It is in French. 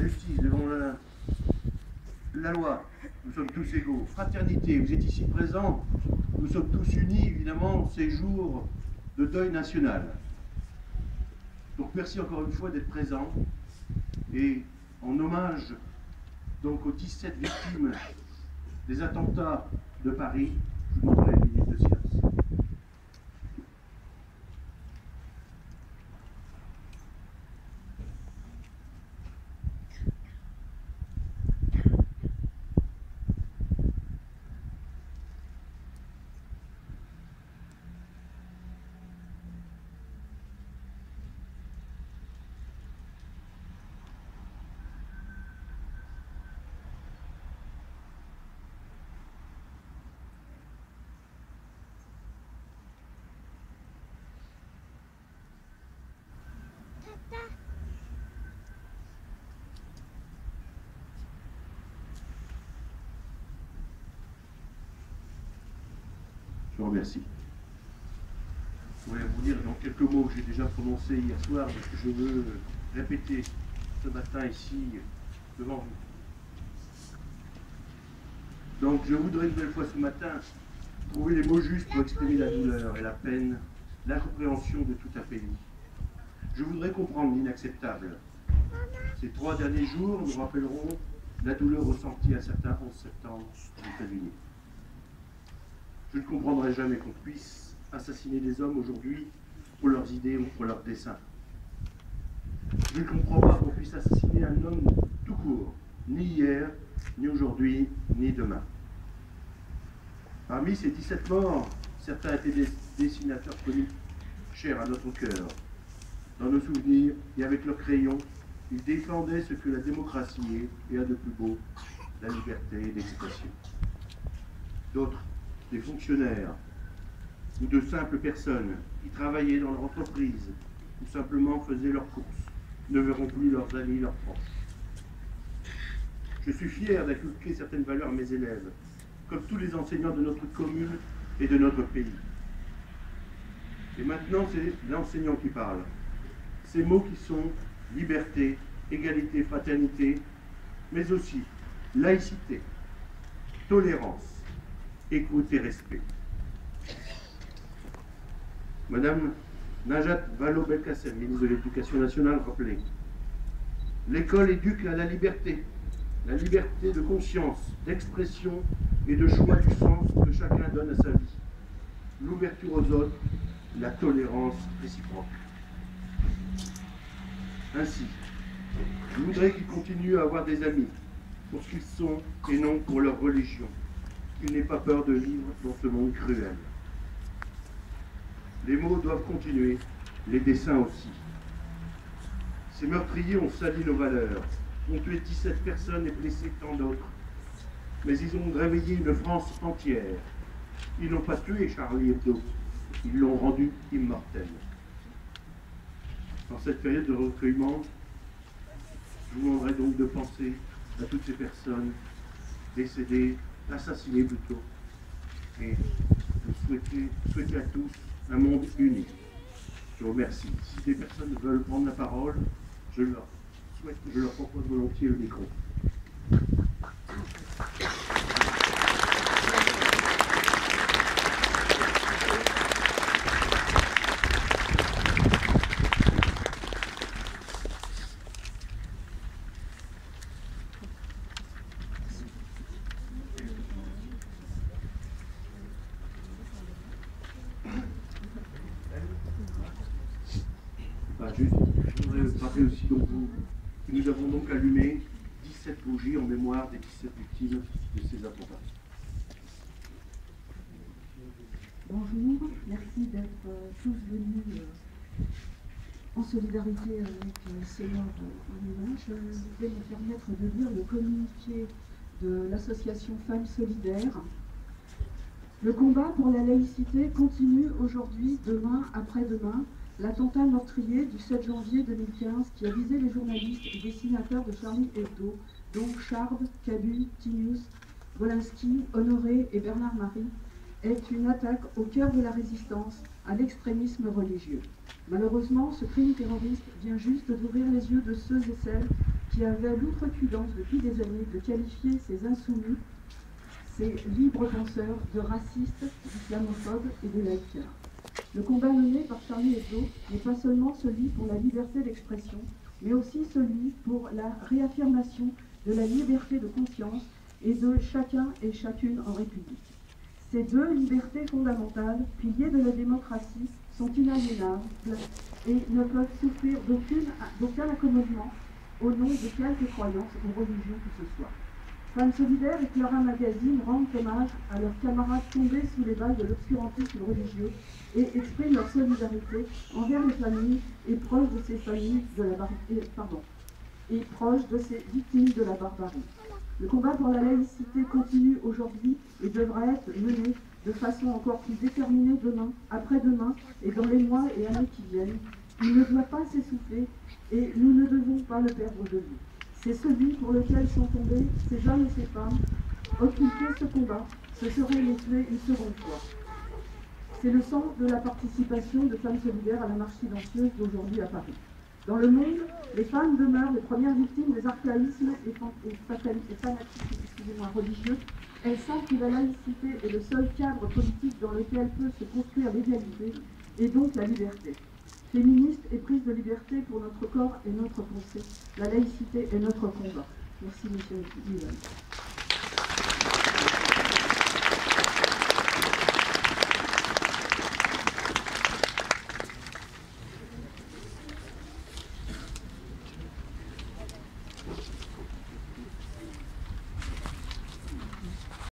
justice, devant la loi. Nous sommes tous égaux. Fraternité, vous êtes ici présents. Nous sommes tous unis, évidemment, ces jours de deuil national. Donc merci encore une fois d'être présents. Et en hommage donc aux 17 victimes des attentats de Paris, je vous demanderai une minute de silence. Je vous remercie. Je voulais vous dire dans quelques mots que j'ai déjà prononcés hier soir, mais que je veux répéter ce matin ici devant vous. Donc je voudrais une nouvelle fois ce matin trouver les mots justes pour exprimer la douleur et la peine, l'incompréhension de tout un pays. Je voudrais comprendre l'inacceptable. Ces 3 derniers jours nous rappelleront la douleur ressentie à certains 11 septembre aux États-Unis. Je ne comprendrai jamais qu'on puisse assassiner des hommes aujourd'hui pour leurs idées ou pour leurs desseins. Je ne comprends pas qu'on puisse assassiner un homme tout court, ni hier, ni aujourd'hui, ni demain. Parmi ces 17 morts, certains étaient des dessinateurs connus, chers à notre cœur. Dans nos souvenirs et avec leurs crayons, ils défendaient ce que la démocratie est et a de plus beau, la liberté d'expression. D'autres, des fonctionnaires ou de simples personnes qui travaillaient dans leur entreprise ou simplement faisaient leurs courses, ne verront plus leurs amis, leurs proches. Je suis fier d'inculquer certaines valeurs à mes élèves, comme tous les enseignants de notre commune et de notre pays. Et maintenant, c'est l'enseignant qui parle. Ces mots qui sont liberté, égalité, fraternité, mais aussi laïcité, tolérance, écoute et respect. Madame Najat Vallaud-Belkacem, ministre de l'Éducation nationale, rappelait: l'école éduque à la liberté de conscience, d'expression et de choix du sens que chacun donne à sa vie, l'ouverture aux autres, la tolérance réciproque. Ainsi, je voudrais qu'ils continuent à avoir des amis pour ce qu'ils sont et non pour leur religion. Qu'ils n'aient pas peur de vivre dans ce monde cruel. Les mots doivent continuer, les dessins aussi. Ces meurtriers ont sali nos valeurs, ont tué 17 personnes et blessé tant d'autres. Mais ils ont réveillé une France entière. Ils n'ont pas tué Charlie Hebdo, ils l'ont rendu immortel. Dans cette période de recueillement, je vous demanderai donc de penser à toutes ces personnes décédées, assassinées plutôt, et de souhaiter à tous un monde uni. Je vous remercie. Si des personnes veulent prendre la parole, je leur propose volontiers le micro. Juste, je voudrais rappeler aussi donc vous que nous avons donc allumé 17 bougies en mémoire des 17 victimes de ces attentats. Bonjour, merci d'être tous venus en solidarité avec ces morts en image. Je vais me permettre de lire le communiqué de l'association Femmes Solidaires. Le combat pour la laïcité continue aujourd'hui, demain, après-demain. L'attentat meurtrier du 7 janvier 2015 qui a visé les journalistes et dessinateurs de Charlie Hebdo, dont Chard, Cabu, Tinius, Wolinski, Honoré et Bernard Marie, est une attaque au cœur de la résistance à l'extrémisme religieux. Malheureusement, ce crime terroriste vient juste d'ouvrir les yeux de ceux et celles qui avait l'outrecuidance depuis des années de qualifier ces insoumis, ces libres penseurs, de racistes, d'islamophobes et de laïcs. Le combat mené par Charlie Hebdo n'est pas seulement celui pour la liberté d'expression, mais aussi celui pour la réaffirmation de la liberté de conscience et de chacun et chacune en République. Ces deux libertés fondamentales, piliers de la démocratie, sont inaliénables et ne peuvent souffrir d'aucun accommodement au nom de quelque croyance ou religion que ce soit. Femmes solidaires et Clara Magazine rendent hommage à leurs camarades tombés sous les balles de l'obscurantisme religieux et expriment leur solidarité envers les familles et proches de ces familles et proches de ces victimes de la barbarie. Le combat pour la laïcité continue aujourd'hui et devra être mené de façon encore plus déterminée demain, après-demain et dans les mois et années qui viennent. Il ne doit pas s'essouffler et nous ne devons pas le perdre de vue. C'est celui pour lequel sont tombés ces hommes et ces femmes. Occulter ce combat, ce serait les tuer une seconde fois. C'est le sens de la participation de Femmes solidaires à la marche silencieuse d'aujourd'hui à Paris. Dans le monde, les femmes demeurent les premières victimes des archaïsmes et fanatismes religieux. Elles savent que la laïcité est le seul cadre politique dans lequel peut se construire l'égalité et donc la liberté. Féministe et prise de liberté pour notre corps et notre pensée, la laïcité est notre combat. Merci, monsieur Milan.